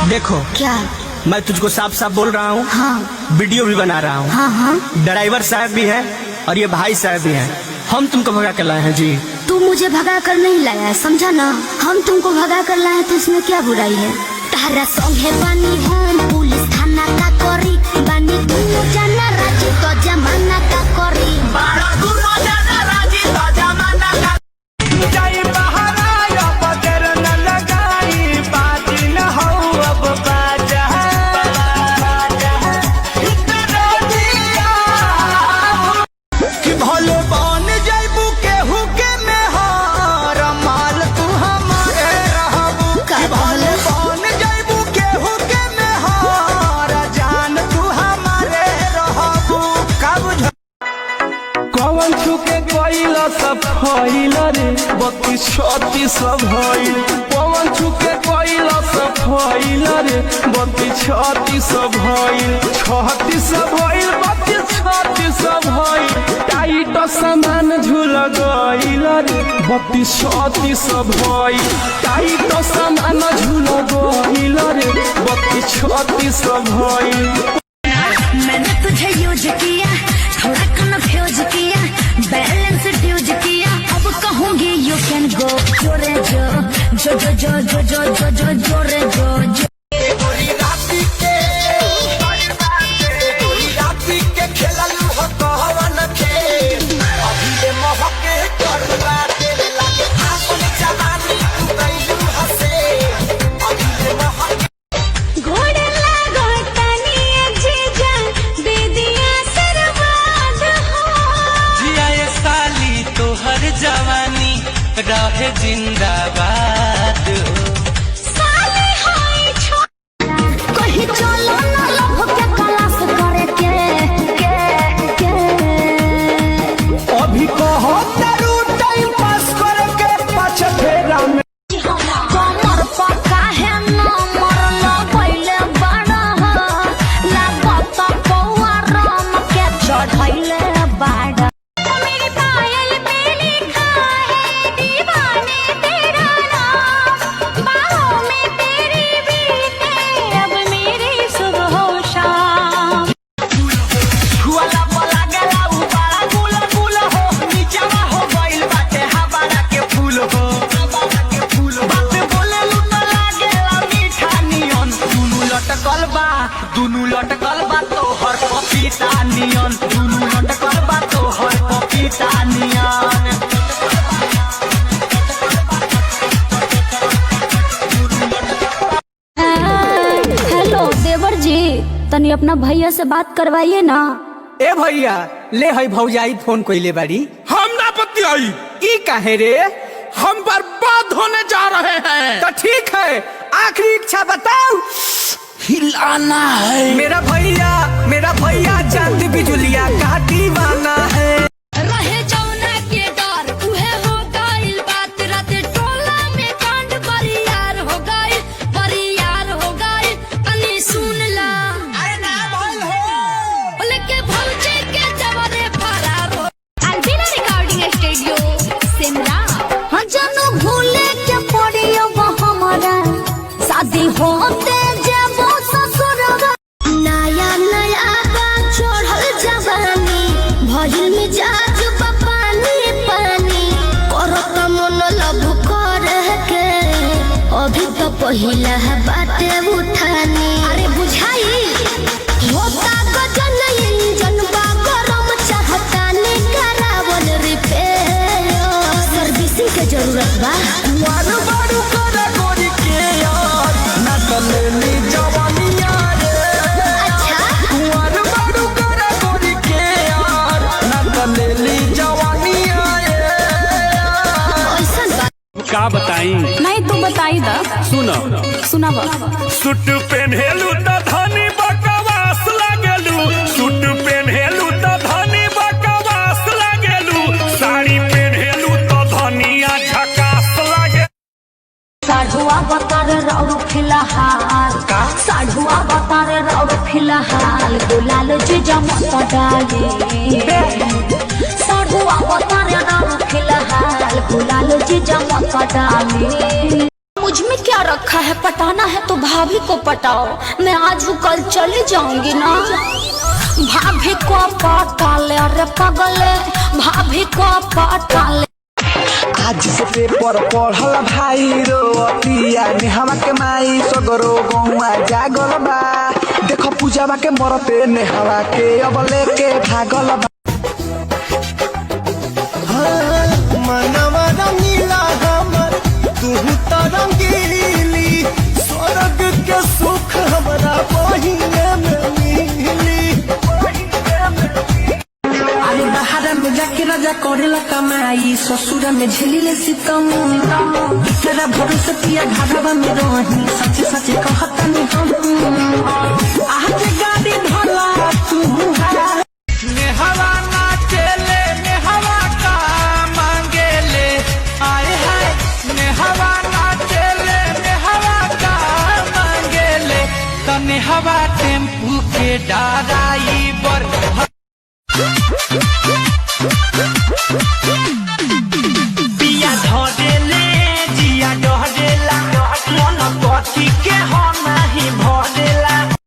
देखो क्या? मैं तुझको साफ साफ बोल रहा हूँ। हाँ। वीडियो भी बना रहा हूँ। हाँ हाँ। ड्राइवर साहब भी है और ये भाई साहब भी हैं। हम तुमको भगा कर लाए हैं जी। तू मुझे भगा कर नहीं लाया है, समझा ना। हम तुमको भगा कर लाए तो इसमें क्या बुराई है। तारा संगे बनी हम पुलिस थाना का करी बनी दुनो जाना राजी तो जमाना का करी बारा दुनो जाना राजी तो जमाना का जाई बहारा बदर न लगाई बाजी न हो अब बाजा इतना दिया कि भले बन जाइबू केहू के में हार माल तू हमारे रहबू कि भले बन जाइबू केहू के में हार जान तू हमारे रहबू का बुझ कौन छुके कोइला सब फैल रे 32-36 सब भइल कौन छुके कोइला सब फैल रे 32-36 सब भइल 36 सब भइल 32-36 सब भइल टाइट सामान झूल गइल रे 32-36 सब भइल टाइट सामान झूल गइल रे 32-36 सब भइल। मैंने तुझे यूज किया थोड़ा कन्फ्यूज किया बैलेंस ड्यूज किया अब कहूंगी यू कैन गो जोरे जो जो जो जो जो जो जो जोरे जो रहे जिंदाबाद साले हाय कहीं चलो ना लव के क्लास करे के अभी कहो तेरू टाइम पास करके पाछे फेरा में कमर पक्का है ना मरना पहले बड़ा लागत पौआ राम के चढ़ैले बाड़ा मेरी पायल पे लिखा है दीवाने तेरा नाम बाहों में तेरी बीते अब मेरी सुबह शाम हुआला पला गला उबाला गुला गुला हो नीचवा हो गइल बाटे हवाला के फूल हो बात बोले लुटा लागेला मीठा नियन दुनु लटकल बा तोहर पपीता नियन दुनु लटकल बा तोहर पपीता नियन। हेलो देवर जी तनी अपना भैया से बात करवाइए ना। ए भैया ले हई भौजाई फोन कइले बाड़ी हम ना बतियाई ई काहे रे हम बर्बाद होने जा रहे हैं। तो ठीक है आखिरी इच्छा बताओ। हिलाना है मेरा भैया चांद बिजुलिया का दीवाना है। रहे जौना के डर उहे हो गइल बात रात टोला में कांड बरियार हो गइल तनी सुन ला अरे ना बोल हो बोले के भौजे के जवरे फरार हो अलबीना रिकॉर्डिंग स्टूडियो सिमरा हम जानू भूले के पड़ियो हमारा शादी होते जब ससुरवा नया नया बात छोड़ल जवानी भइल मिजाज पानी पानी करत मन लब करे के अभी तो पहिला बाटे उठानी अरे बुझाई होता गजन इंजन बा गरम चाहतानी करावल रिपेयर सर्विसिंग के जरूरत बा मार बारू करे गोरी के यार ना तलेली जवानिया रे अच्छा मार बारू करे गोरी के यार ना तलेली जवानिया रे। ऐसन बात का बताई नहीं तू बताई दा सुनो सुनावा सूट पहनेलू त धनी बकवास लागेलू सूट पहनेलू त धनी बकवास लागेलू साड़ी पहनेलू त धनिया झकास लागे साढ़ुआ बतारे रौर फिलहाल साढ़ुआ बतारे रौर फिलहाल गुलाल जी जमत डाले साढ़ुआ बतारे रौर फिलहाल गुलाल जी जमत डाले मुझ में क्या रखा है, पटाना है तो भाभी को पटाओ। मैं आज कल चले जाऊंगी ना। भाभी को पटा ले, अरे पगले भाभी को पटा ले। आज से पेपर पढ़ल भाई रोतिया नेहवा के माई सगरो गौआ जागल बा। देखो पूजावा के मरते नेहवा के अब लेके भागल बा। मनवा रंगीला हमर तू तो रंगीली, स्वर्ग के सुख हमरा बहिने में मिली। अरे बाहर में जाके राजा करेला कमाई, ससुरा में झेलिले सितम। तेरा भरोसे पिया घरवा में रही, सच्चे सच्चे कहता नहीं हम। आज गाड़ी ढोला तू नेहवा नाचेले नेहवा का मांगेले, आए हाय नेहवा नाचेले नेहवा का मांगेले। तो नेहवा टेम्पू के ड्राइवर